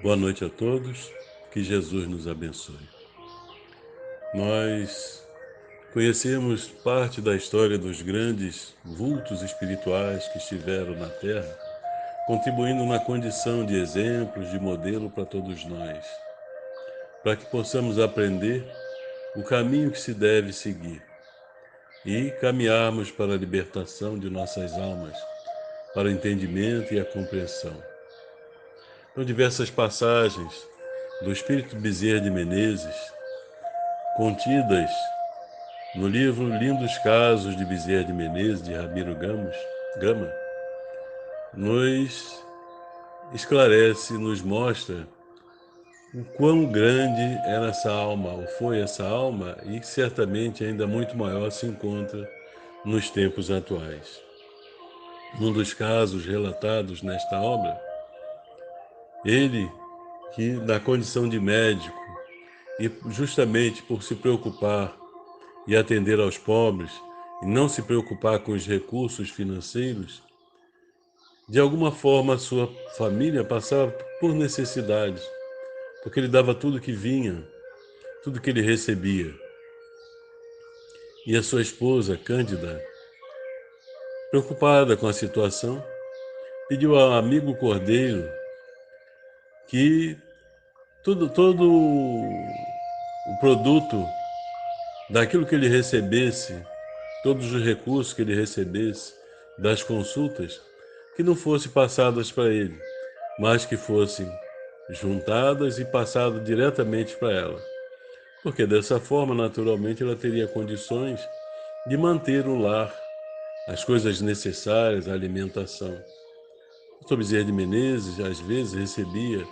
Boa noite a todos, que Jesus nos abençoe. Nós conhecemos parte da história dos grandes vultos espirituais que estiveram na Terra, contribuindo na condição de exemplos, de modelo para todos nós, para que possamos aprender o caminho que se deve seguir e caminharmos para a libertação de nossas almas, para o entendimento e a compreensão. Então, diversas passagens do Espírito Bezerra de Menezes, contidas no livro Lindos Casos de Bezerra de Menezes, de Ramiro Gama, nos esclarece, nos mostra o quão grande era essa alma, ou foi essa alma, e certamente ainda muito maior se encontra nos tempos atuais. Num dos casos relatados nesta obra, ele, que na condição de médico, e justamente por se preocupar e atender aos pobres, e não se preocupar com os recursos financeiros, de alguma forma a sua família passava por necessidades, porque ele dava tudo que vinha, tudo que ele recebia. E a sua esposa, Cândida, preocupada com a situação, pediu ao amigo Cordeiro que todo o produto daquilo que ele recebesse, todos os recursos que ele recebesse das consultas, que não fossem passadas para ele, mas que fossem juntadas e passadas diretamente para ela. Porque dessa forma, naturalmente, ela teria condições de manter o lar, as coisas necessárias, a alimentação. O Dr. Bezerra de Menezes, às vezes, recebia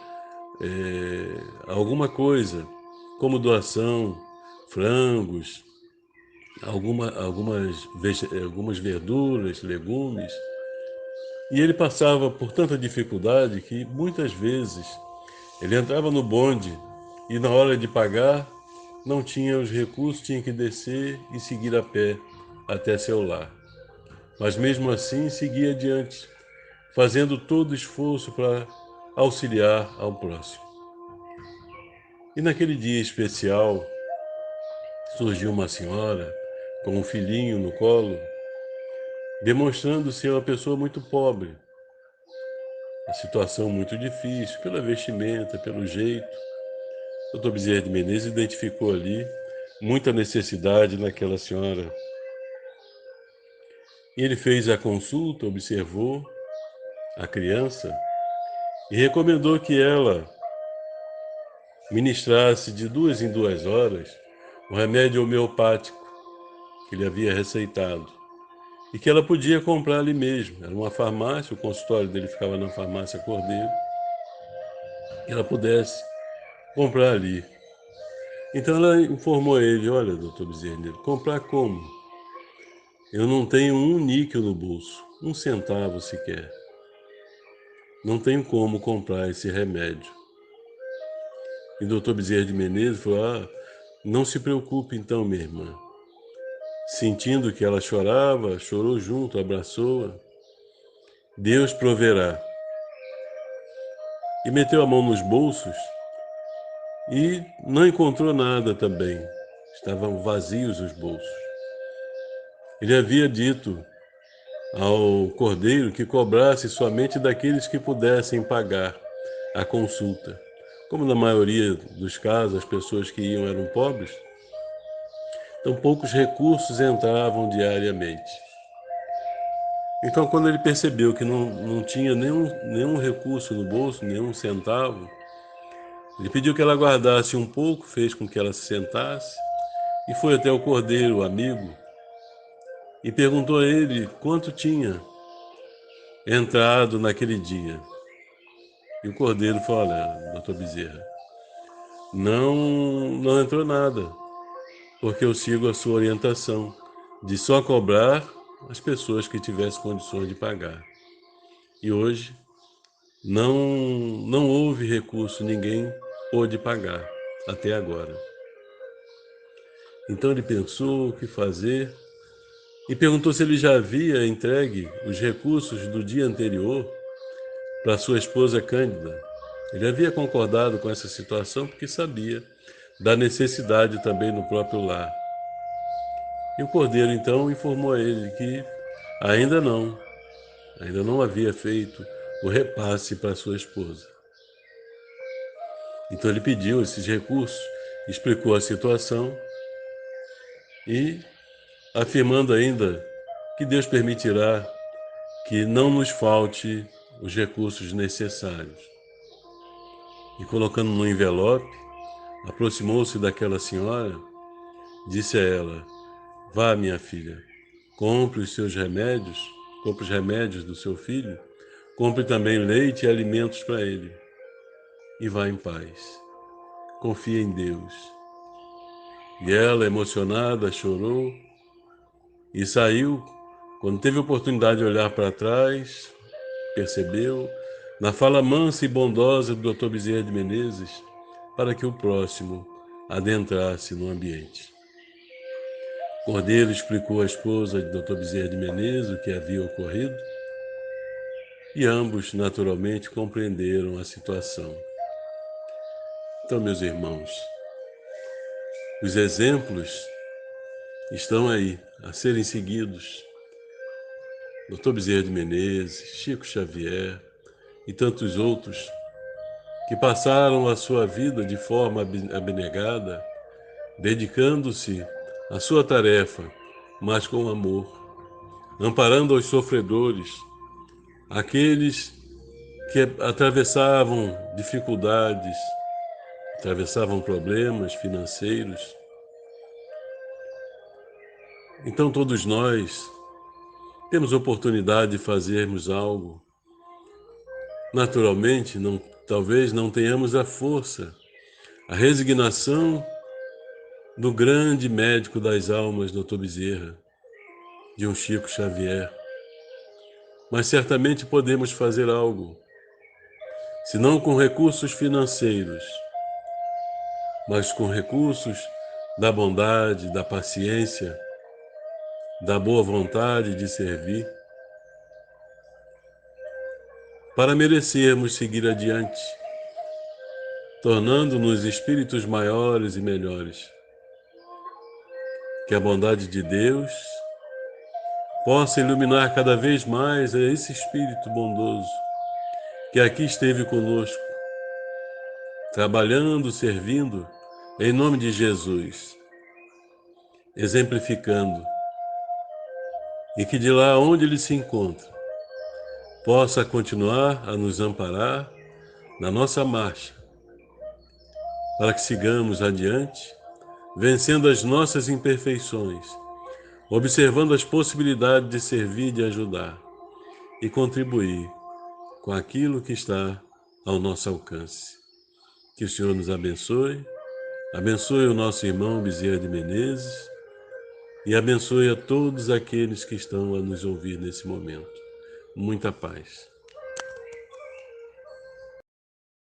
alguma coisa, como doação, frangos, algumas verduras, legumes. E ele passava por tanta dificuldade que, muitas vezes, ele entrava no bonde e, na hora de pagar, não tinha os recursos, tinha que descer e seguir a pé até seu lar. Mas, mesmo assim, seguia adiante, fazendo todo o esforço para auxiliar ao próximo. E naquele dia especial, surgiu uma senhora com um filhinho no colo, demonstrando ser uma pessoa muito pobre, a situação muito difícil, pela vestimenta, pelo jeito. O Dr. Bezerra de Menezes identificou ali muita necessidade naquela senhora. E ele fez a consulta, observou a criança e recomendou que ela ministrasse de 2 em 2 horas o remédio homeopático que ele havia receitado e que ela podia comprar ali mesmo. Era uma farmácia, o consultório dele ficava na farmácia Cordeiro, que ela pudesse comprar ali. Então ela informou ele: olha, doutor Bezerra, comprar como? Eu não tenho um níquel no bolso, um centavo sequer. Não tenho como comprar esse remédio. E o doutor Bezerra de Menezes falou: não se preocupe então, minha irmã. Sentindo que ela chorava, chorou junto, abraçou-a. Deus proverá. E meteu a mão nos bolsos e não encontrou nada também. Estavam vazios os bolsos. Ele havia dito ao cordeiro que cobrasse somente daqueles que pudessem pagar a consulta. Como na maioria dos casos as pessoas que iam eram pobres, então poucos recursos entravam diariamente. Então, quando ele percebeu que não tinha nenhum recurso no bolso, nenhum centavo, ele pediu que ela guardasse um pouco, fez com que ela se sentasse e foi até o cordeiro, o amigo, e perguntou a ele quanto tinha entrado naquele dia. E o cordeiro falou: olha, doutor Bezerra, não entrou nada, porque eu sigo a sua orientação de só cobrar as pessoas que tivessem condições de pagar. E hoje não houve recurso, ninguém pôde pagar até agora. Então ele pensou o que fazer e perguntou se ele já havia entregue os recursos do dia anterior para sua esposa Cândida. Ele havia concordado com essa situação porque sabia da necessidade também no próprio lar. E o cordeiro então informou a ele que ainda não havia feito o repasse para sua esposa. Então ele pediu esses recursos, explicou a situação e afirmando ainda que Deus permitirá que não nos falte os recursos necessários. E colocando no envelope, aproximou-se daquela senhora, disse a ela: vá, minha filha, compre os seus remédios, compre os remédios do seu filho, compre também leite e alimentos para ele, e vá em paz. Confie em Deus. E ela, emocionada, chorou e saiu. Quando teve a oportunidade de olhar para trás, percebeu, na fala mansa e bondosa do Dr. Bezerra de Menezes, para que o próximo adentrasse no ambiente. Cordeiro explicou à esposa de Dr. Bezerra de Menezes o que havia ocorrido e ambos, naturalmente, compreenderam a situação. Então, meus irmãos, os exemplos estão aí a serem seguidos. Dr. Bezerra de Menezes, Chico Xavier e tantos outros que passaram a sua vida de forma abnegada, dedicando-se à sua tarefa, mas com amor, amparando os sofredores, aqueles que atravessavam dificuldades, atravessavam problemas financeiros. Então todos nós temos oportunidade de fazermos algo. Naturalmente, talvez não tenhamos a força, a resignação do grande médico das almas, Dr. Bezerra, de um Chico Xavier. Mas certamente podemos fazer algo, se não com recursos financeiros, mas com recursos da bondade, da paciência, da boa vontade de servir, para merecermos seguir adiante, tornando-nos espíritos maiores e melhores. Que a bondade de Deus possa iluminar cada vez mais a esse espírito bondoso que aqui esteve conosco, trabalhando, servindo, em nome de Jesus, exemplificando, e que de lá onde ele se encontra, possa continuar a nos amparar na nossa marcha, para que sigamos adiante, vencendo as nossas imperfeições, observando as possibilidades de servir, de ajudar e contribuir com aquilo que está ao nosso alcance. Que o Senhor nos abençoe, abençoe o nosso irmão Bezerra de Menezes e abençoe a todos aqueles que estão a nos ouvir nesse momento. Muita paz.